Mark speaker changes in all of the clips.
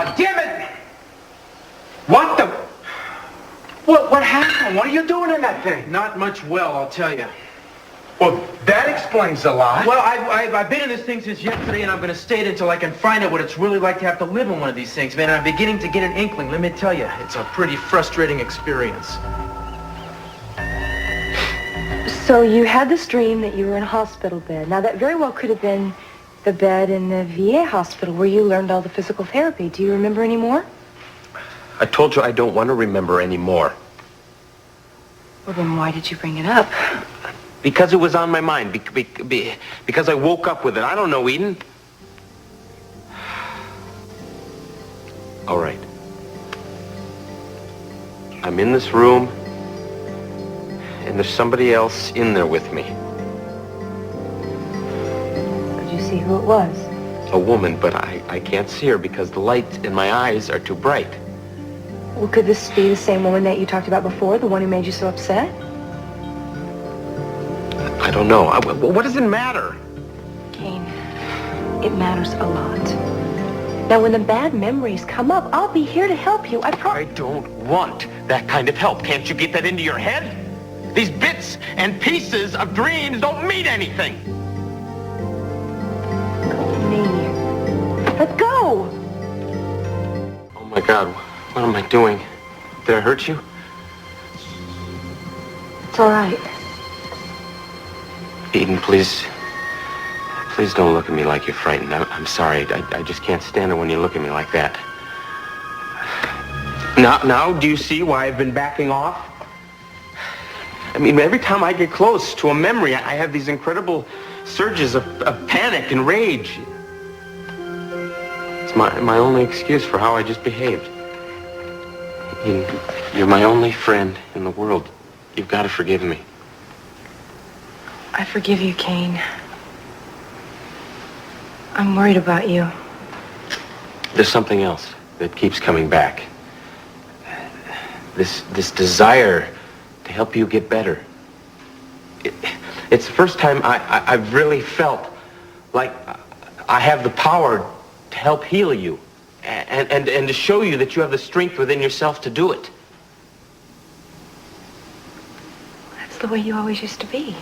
Speaker 1: God damn it! What the... What happened? What are you doing in that thing?
Speaker 2: Not much well, I'll tell you.
Speaker 1: Well, that explains a lot.
Speaker 2: Well, I've been in this thing since yesterday, and I'm going to stay until I can find out what it's really like to have to live in one of these things, man. And I'm beginning to get an inkling. Let me tell you, it's a pretty frustrating experience.
Speaker 3: So you had this dream that you were in a hospital bed. Now, that very well could have been the bed in the VA hospital where you learned all the physical therapy. Do you remember any more?
Speaker 4: I told you I don't want to remember anymore.
Speaker 3: Well, then why did you bring it up?
Speaker 4: Because it was on my mind. Because I woke up with it. I don't know, Eden. All right. I'm in this room, and there's somebody else in there with me.
Speaker 3: Could you see who it was?
Speaker 4: A woman, but I can't see her because the light in my eyes are too bright.
Speaker 3: Well, could this be the same woman that you talked about before, the one who made you so upset?
Speaker 4: I don't know. What does it matter?
Speaker 3: Kane, it matters a lot. Now, when the bad memories come up, I'll be here to help you.
Speaker 4: I don't want that kind of help. Can't you get that into your head? These bits and pieces of dreams don't mean anything.
Speaker 3: Let go!
Speaker 4: Oh, my God. What am I doing? Did I hurt you?
Speaker 3: It's all right.
Speaker 4: Eden, please don't look at me like you're frightened. I'm sorry. I just can't stand it when you look at me like that. Now, do you see why I've been backing off? I mean, every time I get close to a memory, I have these incredible surges of panic and rage. It's my only excuse for how I just behaved. Eden, you're my only friend in the world. You've got to forgive me.
Speaker 3: I forgive you, Kane. I'm worried about you.
Speaker 4: There's something else that keeps coming back. This desire to help you get better. It's the first time I've really felt like I have the power to help heal you and to show you that you have the strength within yourself to do it.
Speaker 3: That's the way you always used to be.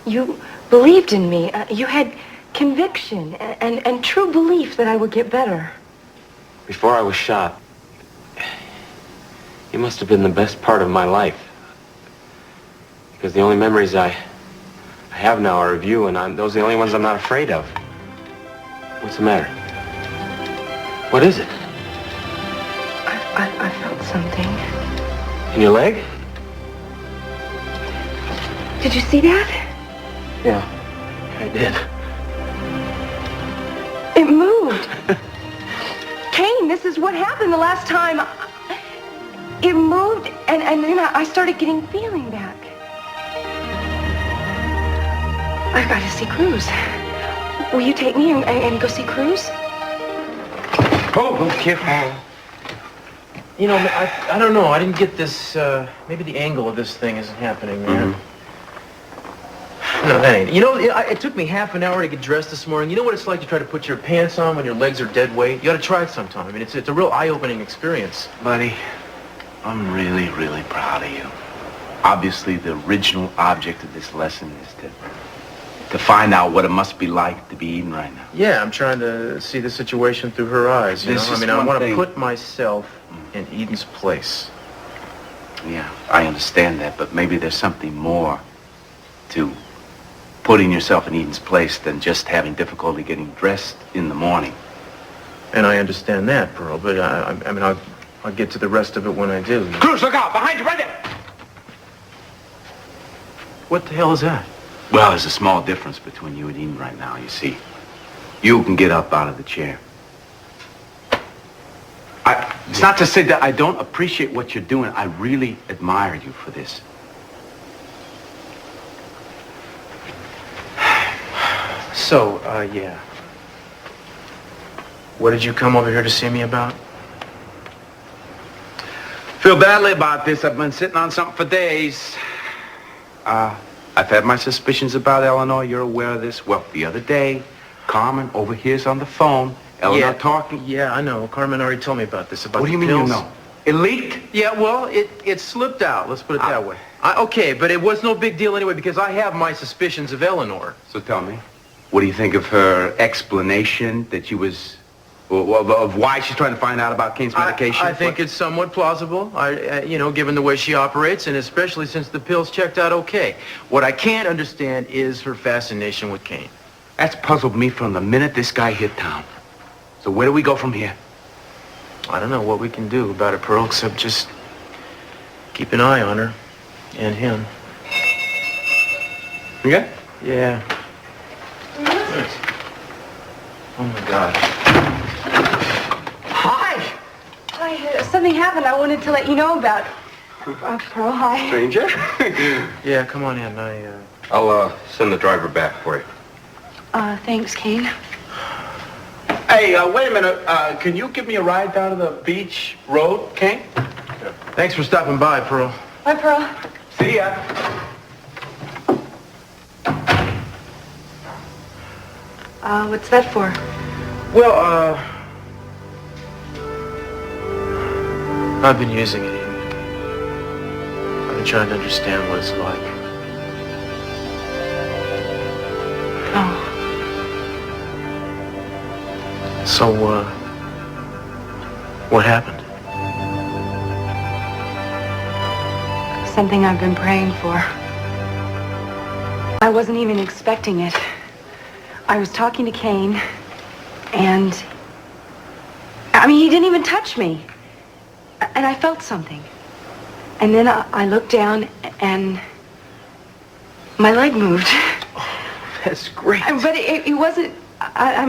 Speaker 3: You believed in me. You had conviction and true belief that I would get better.
Speaker 4: Before I was shot, you must have been the best part of my life. Because the only memories I have now are of you, and those are the only ones I'm not afraid of. What's the matter? What is it?
Speaker 3: I felt something.
Speaker 4: In your leg?
Speaker 3: Did you see that?
Speaker 4: Yeah, I did.
Speaker 3: It moved. Kane, this is what happened the last time. It moved, and then I started getting feeling back. I've got to see Cruz. Will you take me and go see Cruz?
Speaker 4: Oh, careful.
Speaker 2: You know, I don't know. I didn't get this, maybe the angle of this thing isn't happening, man. Mm-hmm. No, that ain't. You know, it took me half an hour to get dressed this morning. You know what it's like to try to put your pants on when your legs are dead weight? You ought to try it sometime. I mean, it's a real eye-opening experience.
Speaker 1: Buddy, I'm really, really proud of you. Obviously, the original object of this lesson is to find out what it must be like to be Eden right now.
Speaker 2: Yeah, I'm trying to see the situation through her eyes, you know? I mean, I want to put myself in Eden's place.
Speaker 1: Yeah, I understand that, but maybe there's something more to putting yourself in Eden's place than just having difficulty getting dressed in the morning.
Speaker 2: And I understand that, Pearl, but I mean, I'll get to the rest of it when I do.
Speaker 1: Cruz, look out! Behind you, right there!
Speaker 2: What the hell is that?
Speaker 1: Well, there's a small difference between you and Eden right now, you see. You can get up out of the chair. It's not to say that I don't appreciate what you're doing. I really admire you for this.
Speaker 2: So, yeah. What did you come over here to see me about?
Speaker 1: Feel badly about this. I've been sitting on something for days. I've had my suspicions about Eleanor. You're aware of this. Well, the other day, Carmen overhears on the phone Eleanor talking?
Speaker 2: Yeah, I know. Carmen already told me about this, about
Speaker 1: What do you
Speaker 2: the
Speaker 1: mean
Speaker 2: pills.
Speaker 1: you know? It leaked?
Speaker 2: Yeah, well, it slipped out. Let's put it that way. Okay, but it was no big deal anyway because I have my suspicions of Eleanor.
Speaker 1: So tell me, what do you think of her explanation that she was, of why she's trying to find out about Kane's medication?
Speaker 2: I think it's somewhat plausible, you know, given the way she operates, and especially since the pills checked out okay. What I can't understand is her fascination with Kane.
Speaker 1: That's puzzled me from the minute this guy hit town. So where do we go from here?
Speaker 2: I don't know what we can do about it, Pearl, except just keep an eye on her and him.
Speaker 1: Yeah?
Speaker 2: Yeah. Nice. Oh, my God.
Speaker 3: Hi. Hi. Something happened I wanted to let you know about. Pearl, hi.
Speaker 1: Stranger?
Speaker 2: Yeah, come on in.
Speaker 4: I'll send the driver back for you.
Speaker 3: Thanks, Kane.
Speaker 1: Hey, wait a minute. Can you give me a ride down to the beach road, Kane?
Speaker 2: Thanks for stopping by, Pearl.
Speaker 3: Bye, Pearl.
Speaker 1: See ya.
Speaker 3: What's that for?
Speaker 2: Well, I've been using it. I've been trying to understand what it's like.
Speaker 3: Oh.
Speaker 2: So, what happened?
Speaker 3: Something I've been praying for. I wasn't even expecting it. I was talking to Kane, and I mean, he didn't even touch me. And I felt something. And then I looked down, and my leg moved.
Speaker 2: That's great.
Speaker 3: But it wasn't, I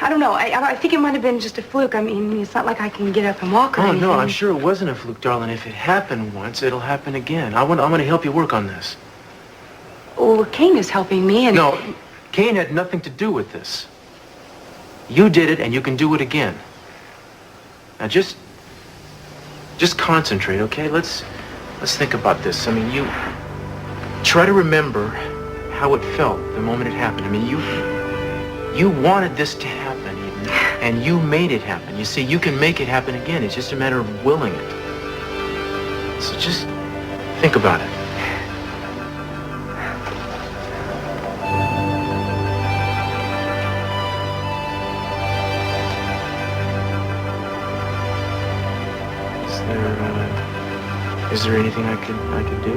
Speaker 3: don't know. I think it might have been just a fluke. I mean, it's not like I can get up and walk or
Speaker 2: Oh,
Speaker 3: anything.
Speaker 2: no, I'm sure it wasn't a fluke, darling. If it happened once, it'll happen again. I'm gonna help you work on this.
Speaker 3: Well, Kane is helping me, and...
Speaker 2: No, Kane had nothing to do with this. You did it, and you can do it again. Now, just concentrate, okay? Let's think about this. I mean, you try to remember how it felt the moment it happened. I mean, you wanted this to happen, Eden, and you made it happen. You see, you can make it happen again. It's just a matter of willing it. So just think about it. Is there anything I could do?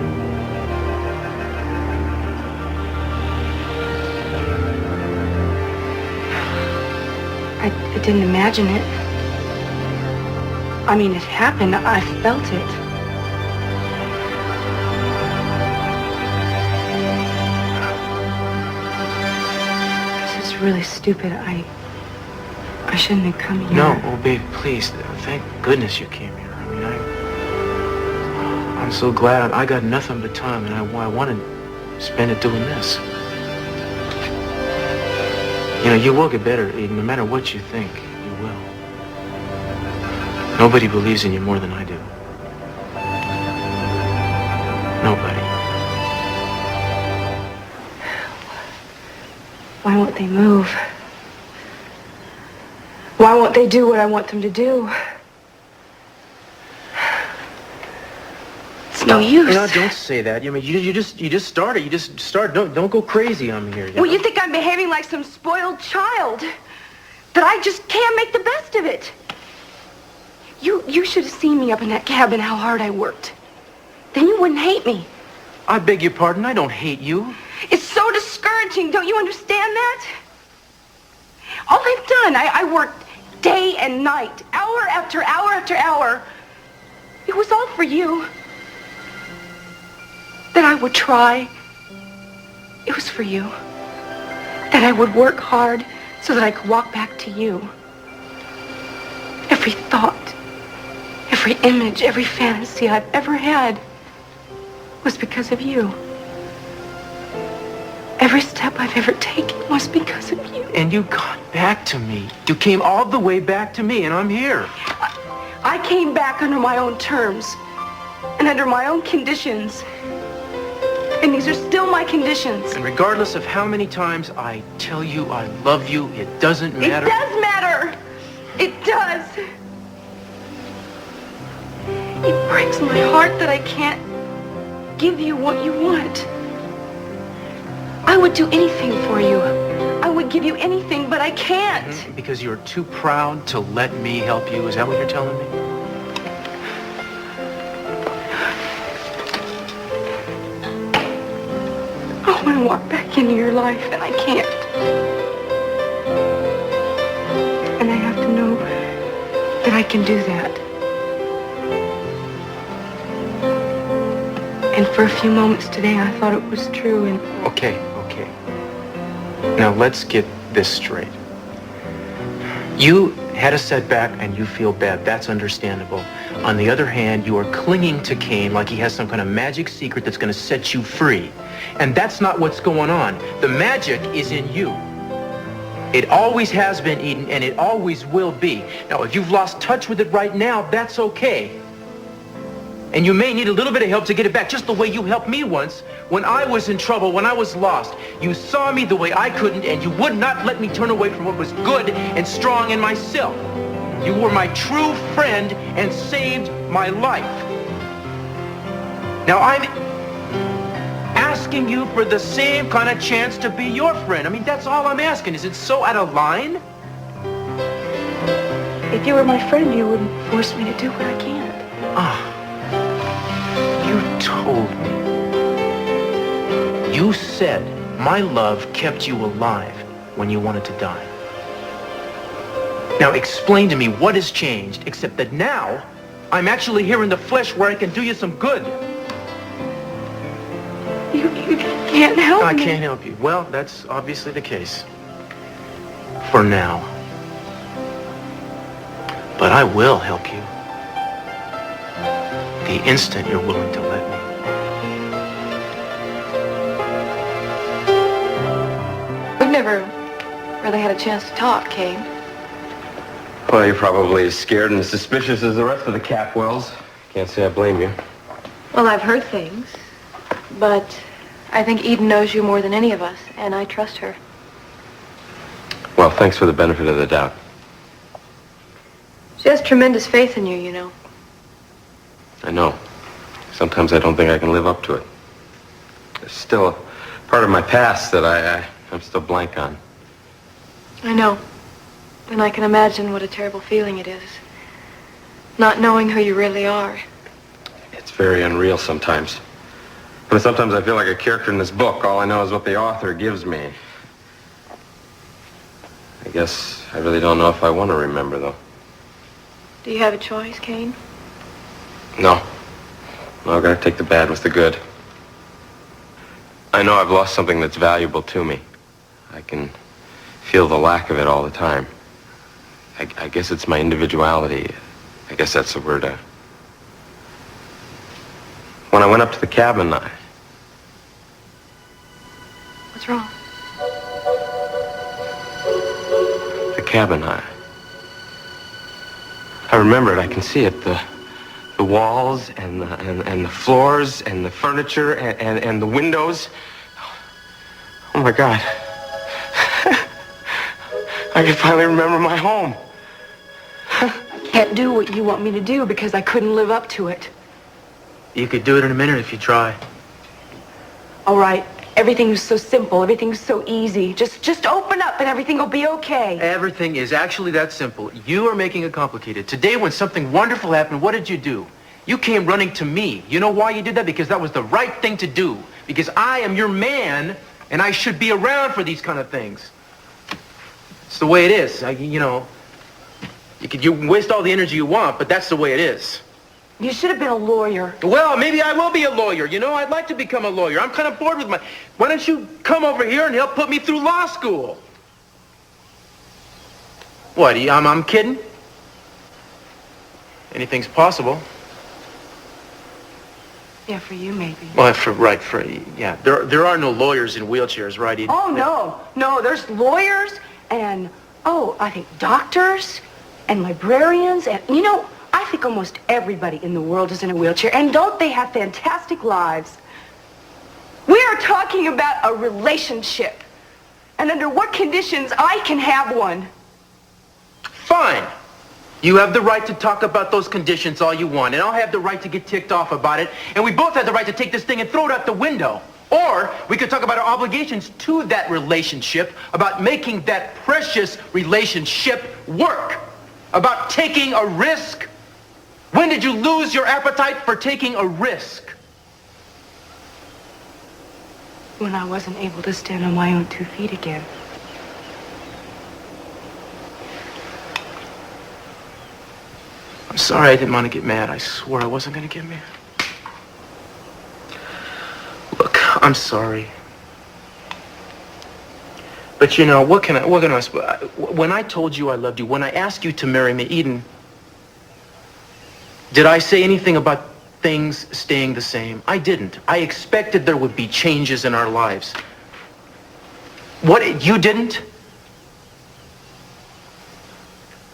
Speaker 3: I didn't imagine it. I mean, it happened. I felt it. This is really stupid. I shouldn't have come here.
Speaker 2: No, oh, babe, please. Thank goodness you came here. I mean, I'm so glad. I got nothing but time, and I want to spend it doing this. You know, you will get better, Eden. No matter what you think, you will. Nobody believes in you more than I do. Nobody.
Speaker 3: Why won't they move? Why won't they do what I want them to do? It's no use.
Speaker 2: No, don't say that. I mean, you just started. You just start. Don't go crazy on me here.
Speaker 3: Well, you think I'm behaving like some spoiled child? That I just can't make the best of it? You should have seen me up in that cabin, how hard I worked. Then you wouldn't hate me.
Speaker 2: I beg your pardon. I don't hate you.
Speaker 3: It's so discouraging. Don't you understand that? All I've done, I worked day and night, hour after hour after hour. It was all for you. That I would try. It was for you. That I would work hard so that I could walk back to you. Every thought, every image, every fantasy I've ever had was because of you. Every step I've ever taken was because of you.
Speaker 2: And you got back to me. You came all the way back to me, and I'm here.
Speaker 3: I came back under my own terms and under my own conditions. And these are still my conditions.
Speaker 2: And regardless of how many times I tell you I love you, it doesn't matter.
Speaker 3: It does matter. It does. It breaks my heart that I can't give you what you want. I would do anything for you. I would give you anything, but I can't.
Speaker 2: Because you're too proud to let me help you. Is that what you're telling me?
Speaker 3: I want to walk back into your life, and I can't. And I have to know that I can do that. And for a few moments today, I thought it was true, and...
Speaker 2: Okay. Now, let's get this straight. You had a setback and you feel bad. That's understandable. On the other hand, you are clinging to Cain like he has some kind of magic secret that's going to set you free. And that's not what's going on. The magic is in you. It always has been, Eden, and it always will be. Now, if you've lost touch with it right now, that's okay. And you may need a little bit of help to get it back, just the way you helped me once when I was in trouble, when I was lost. You saw me the way I couldn't, and you would not let me turn away from what was good and strong in myself. You were my true friend and saved my life. Now I'm asking you for the same kind of chance to be your friend. I mean, that's all I'm asking. Is it so out of line?
Speaker 3: If you were my friend, you wouldn't force me to do what I can't.
Speaker 2: You told me. You said my love kept you alive when you wanted to die. Now explain to me what has changed, except that now I'm actually here in the flesh where I can do you some good.
Speaker 3: You can't help me.
Speaker 2: I can't help you. Well, that's obviously the case. For now. But I will help you. The instant you're willing to let me.
Speaker 3: We've never really had a chance to talk, Cain.
Speaker 4: Well, you're probably as scared and as suspicious as the rest of the Capwells. Can't say I blame you.
Speaker 3: Well, I've heard things, but I think Eden knows you more than any of us, and I trust her.
Speaker 4: Well, thanks for the benefit of the doubt.
Speaker 3: She has tremendous faith in you, you know.
Speaker 4: I know. Sometimes I don't think I can live up to it. There's still a part of my past that I'm still blank on.
Speaker 3: I know. And I can imagine what a terrible feeling it is. Not knowing who you really are.
Speaker 4: It's very unreal sometimes. But sometimes I feel like a character in this book. All I know is what the author gives me. I guess I really don't know if I want to remember, though.
Speaker 3: Do you have a choice, Cain?
Speaker 4: No. I've got to take the bad with the good. I know I've lost something that's valuable to me. I can feel the lack of it all the time. I guess it's my individuality. I guess that's the word. When I went up to the cabin,
Speaker 3: What's wrong?
Speaker 4: The cabin, I remember it. I can see it. The walls and the floors and the furniture and the windows. Oh my God. I can finally remember my home.
Speaker 3: I can't do what you want me to do because I couldn't live up to it.
Speaker 2: You could do it in a minute if you try.
Speaker 3: All right. Everything's so simple. Everything's so easy. Just open up and everything will be okay.
Speaker 2: Everything is actually that simple. You are making it complicated. Today, when something wonderful happened, what did you do? You came running to me. You know why you did that? Because that was the right thing to do. Because I am your man, and I should be around for these kind of things. It's the way it is. You can waste all the energy you want, but that's the way it is.
Speaker 3: You should have been a lawyer.
Speaker 2: Well, maybe I will be a lawyer. I'd like to become a lawyer. I'm kind of bored with Why don't you come over here and help put me through law school? What, I'm kidding? Anything's possible.
Speaker 3: Yeah, for you, maybe.
Speaker 2: Well, yeah. There are no lawyers in wheelchairs, right, Eden?
Speaker 3: Oh, no, there's lawyers and, I think doctors and librarians and, I think almost everybody in the world is in a wheelchair, and don't they have fantastic lives? We are talking about a relationship, and under what conditions I can have one.
Speaker 2: Fine. You have the right to talk about those conditions all you want, and I'll have the right to get ticked off about it, and we both have the right to take this thing and throw it out the window. Or we could talk about our obligations to that relationship, about making that precious relationship work, about taking a risk. When did you lose your appetite for taking a risk?
Speaker 3: When I wasn't able to stand on my own 2 feet again.
Speaker 2: I'm sorry I didn't want to get mad. I swore I wasn't going to get mad. Look, I'm sorry. But you know, what can I, when I told you I loved you, when I asked you to marry me, Eden, did I say anything about things staying the same? I didn't. I expected there would be changes in our lives. What, you didn't?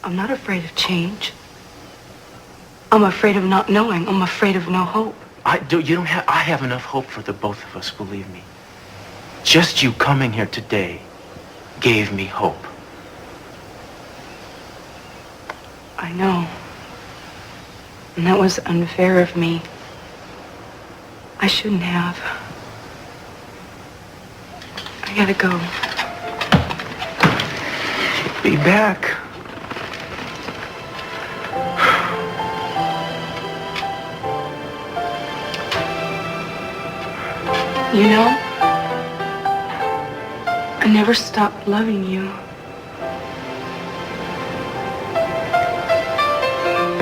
Speaker 3: I'm not afraid of change. I'm afraid of not knowing. I'm afraid of no hope.
Speaker 2: I have enough hope for the both of us, believe me. Just you coming here today gave me hope.
Speaker 3: I know. And that was unfair of me. I shouldn't have. I gotta go.
Speaker 2: Be back.
Speaker 3: You know, I never stopped loving you.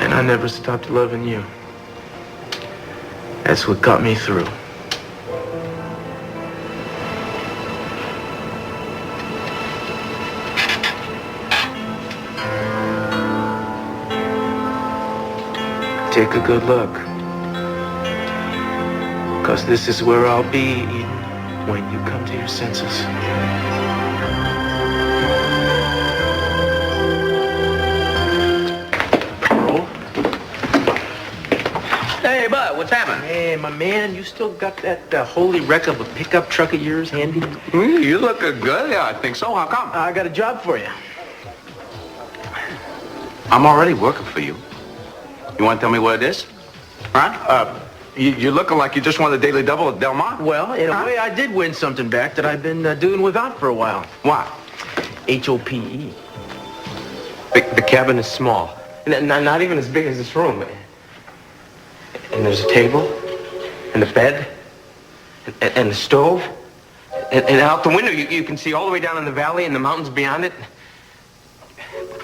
Speaker 2: And I never stopped loving you. That's what got me through. Take a good look. Because this is where I'll be, Eden, when you come to your senses.
Speaker 5: Hey, Bud, what's happening?
Speaker 2: Hey, my man, you still got that holy wreck of a pickup truck of yours handy?
Speaker 5: You look good. Yeah, I think so. How come?
Speaker 2: I got a job for you.
Speaker 1: I'm already working for you. You want to tell me what it is?
Speaker 5: Huh? You're looking like you just won the Daily Double at Del Mar.
Speaker 2: Well, in a way, I did win something back that I've been doing without for a while.
Speaker 5: What?
Speaker 2: HOPE.
Speaker 4: The cabin is small. Not even as big as this room. And there's a table, and a bed, and a stove. And out the window, you can see all the way down in the valley and the mountains beyond it.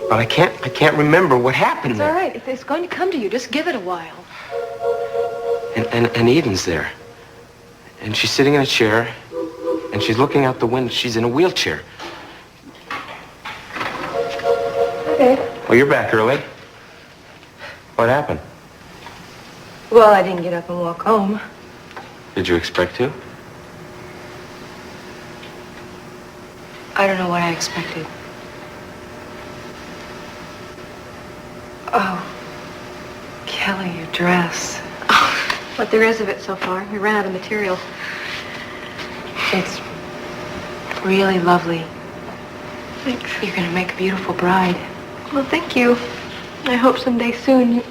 Speaker 4: But I can't remember what happened
Speaker 3: It's
Speaker 4: there.
Speaker 3: all right. If it's going to come to you, just give it a while.
Speaker 4: And Eden's there. And she's sitting in a chair, and she's looking out the window. She's in a wheelchair.
Speaker 3: Okay.
Speaker 4: Well, you're back early. What happened?
Speaker 3: Well, I didn't get up and walk home.
Speaker 4: Did you expect to?
Speaker 3: I don't know what I expected. Oh, Kelly, your dress.
Speaker 6: What there is of it so far. We ran out of material.
Speaker 3: It's really lovely.
Speaker 6: Thanks.
Speaker 3: You're gonna make a beautiful bride.
Speaker 6: Well, thank you. I hope someday soon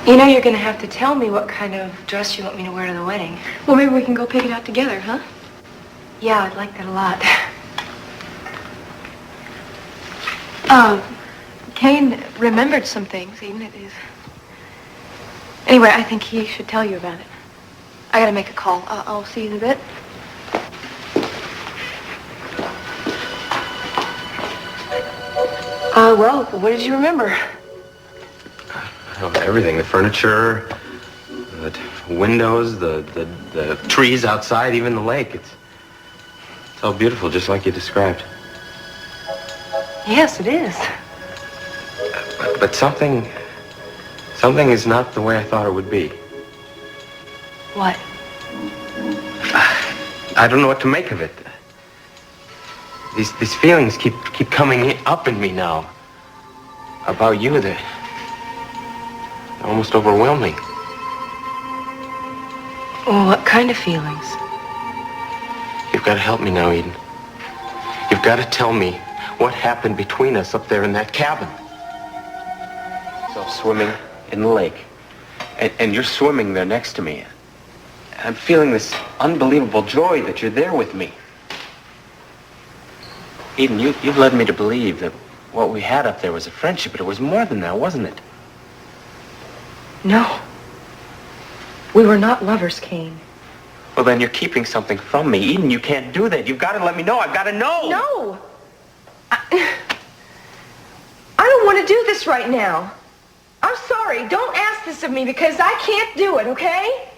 Speaker 3: You know you're gonna have to tell me what kind of dress you want me to wear to the wedding.
Speaker 6: Well, maybe we can go pick it out together, huh?
Speaker 3: Yeah, I'd like that a lot.
Speaker 6: Kane remembered some things, even it is. Anyway, I think he should tell you about it. I gotta make a call. I'll see you in a bit.
Speaker 3: Well, what did you remember?
Speaker 4: Everything. The furniture, the windows, the trees outside, even the lake. It's all beautiful, just like you described.
Speaker 3: Yes, it is.
Speaker 4: But something is not the way I thought it would be.
Speaker 3: What?
Speaker 4: I don't know what to make of it. These feelings keep coming up in me now. About you, they're almost overwhelming.
Speaker 3: Well, what kind of feelings?
Speaker 4: You've got to help me now, Eden. You've got to tell me what happened between us up there in that cabin. So I'm swimming in the lake, and you're swimming there next to me. And I'm feeling this unbelievable joy that you're there with me. Eden, you've led me to believe that what we had up there was a friendship, but it was more than that, wasn't it?
Speaker 3: No. We were not lovers, Kane.
Speaker 4: Well, then you're keeping something from me. Eden, you can't do that. You've got to let me know. I've got to know.
Speaker 3: No! I don't want to do this right now. I'm sorry. Don't ask this of me because I can't do it, okay?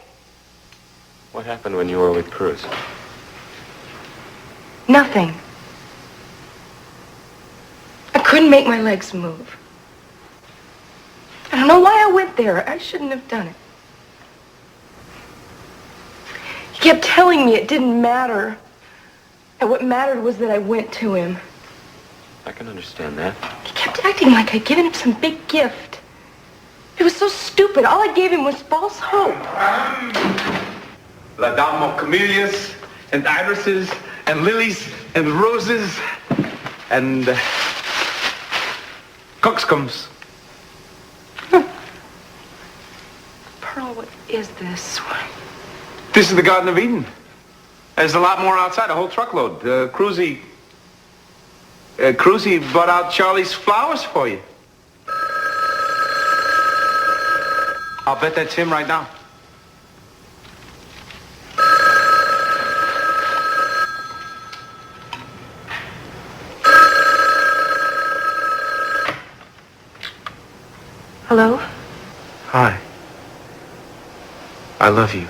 Speaker 4: What happened when you were with Cruz?
Speaker 3: Nothing. I couldn't make my legs move. I don't know why I went there. I shouldn't have done it. He kept telling me it didn't matter. And what mattered was that I went to him.
Speaker 4: I can understand that.
Speaker 3: He kept acting like I'd given him some big gift. It was so stupid. All I gave him was false hope.
Speaker 5: La Dame of Camellias and irises and lilies and roses and coxcombs.
Speaker 3: Pearl, what is this?
Speaker 5: This is the Garden of Eden. There's a lot more outside, a whole truckload. Cruzy brought out Charlie's flowers for you. I'll bet that's him right now.
Speaker 3: Hello?
Speaker 2: Hi. I love you.